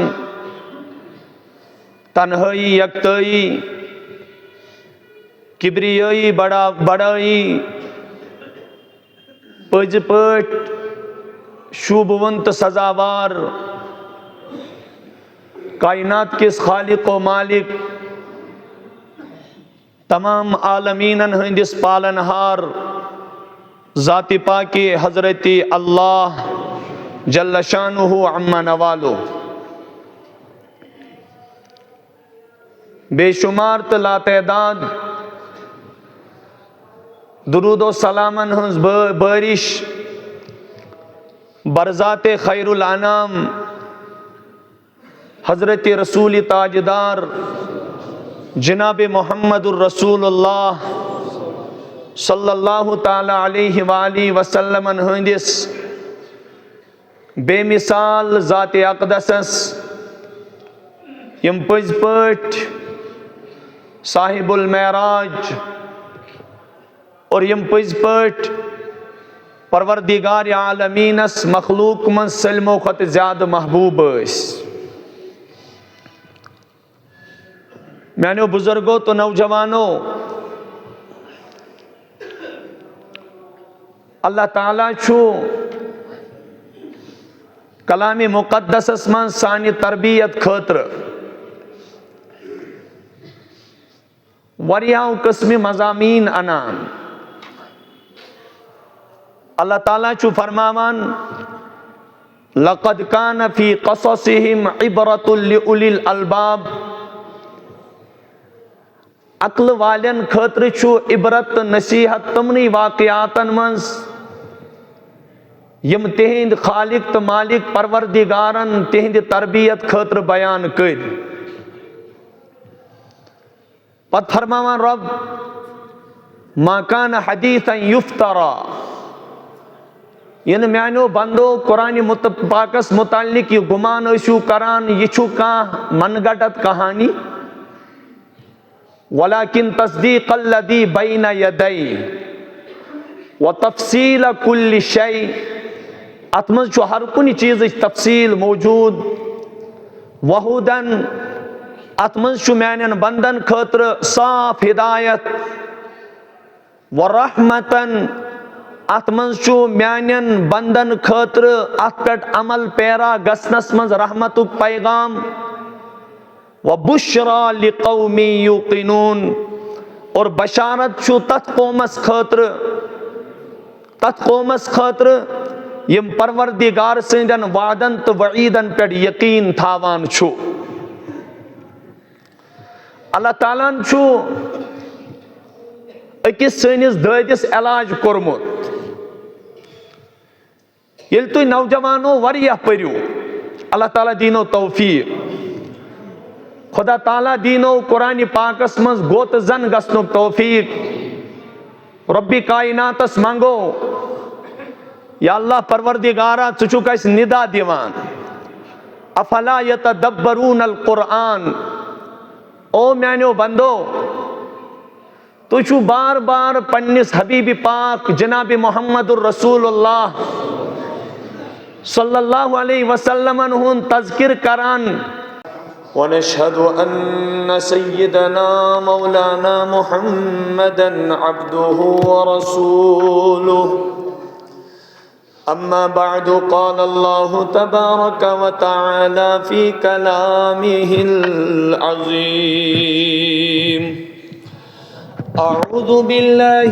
तन्हाई यकताई किब्रियाई बड़ाई पज पट शूबवंत सजावार कायनात किस खालिक व मालिक तमाम आलमीनन हंदिस पालनहार ज़ाति पाकी हज़रती अल्लाह जल्ल शानुहु अम्मा नवालो, बेशुमार लातदाद दुरूद व सलामन हंस बारिश बरज़ाते खैरुल अनाम हज़रत रसूल ताजदार जनाब मुहम्मदुर रसूलुल्लाह सल्लल्लाहु ताला अलैहि वाली वसल्लम हंदिस बेमिसाल ज़ाते अक़दसस यम पज़ पट साहिबुल मेराज और यम पज़ पट परवरदिगार आलमीनस मखलूक मन सल्मो खत ज़्यादा महबूब ऐस। मैंने बुजुर्गों तो नौजवानों, अल्लाह ताला छु कलामी मुक़द्दसस मन सानी तरबियत खतर वरियाओं किस्म मज़ामीन अनान। अल्लाह ताला छु फरमावन लक़द कान फ़ी क़ससिहिम इबरतुल लिउलिल अलबाब, अक्ल वालन खतर छु इबरत नसीहत तमनी वाक़यातन मंस यम तिहिंद खालिक तो मालिक परवरदिगारन तिहिंद तरबियत खतर बयान कर। पत फरमावन रब मा कान हदीसन युफ्तरा, इन म्यानो बंदो कुरान पाकस मुतालिक ये गुमान ऐसु करान ये छु कां मनगढ़ंत कहानी, वलाकिन तस्दीक़ अल्लज़ी बैन यदै व तफसील कुल्लि शै, अतमज छु हर कुन चीज़ तफसील मौजूद, वहुदन अतमज छु म्यानन बंदन खतर साफ हिदायत, व रहमतन अतमज छु म्यानन बंदन खतर अत पेट अमल पैरा गसनस मज रहमतुक पैगाम, व बुशरा लिकौमी युकिनून, और बशारत छु तथ कौमस खतर यम परवरदिगार सिंदन वादन तो वईदन पे यकीन थावान छु। अल्लाह ताला छु अकिस सनिस ददिस इलाज कोरमुत। ये तुम नौजवानों वरिया पर्यू अल्लाह ताला दीनो तौफीक, खुदा ताला दीनो कुरान पाकस मज गोत जन गसनुक तौफीक। रब्बी कायनातस मंगो या अल्लाह परवरदिगारा चुचुक निदा दिवान, अफला यतदब्बरून अल कुरान ओ म्यानो बंदो तुझु बार बार पन्निस हबीबी पाक जनाब मोहम्मदुर रसूलुल्लाह सल्लल्लाहु अलैहि वसल्लम हुन तज़किर करान। वनशहदु अन्न सय्यदना मौलाना मुहम्मदन अब्दुहु व रसूलुहु। अम्मा बअदु क़ाल अल्लाहु तबारक व तआला फ़ी कलामिहिल अज़ीम। अऊज़ु बिल्लाहि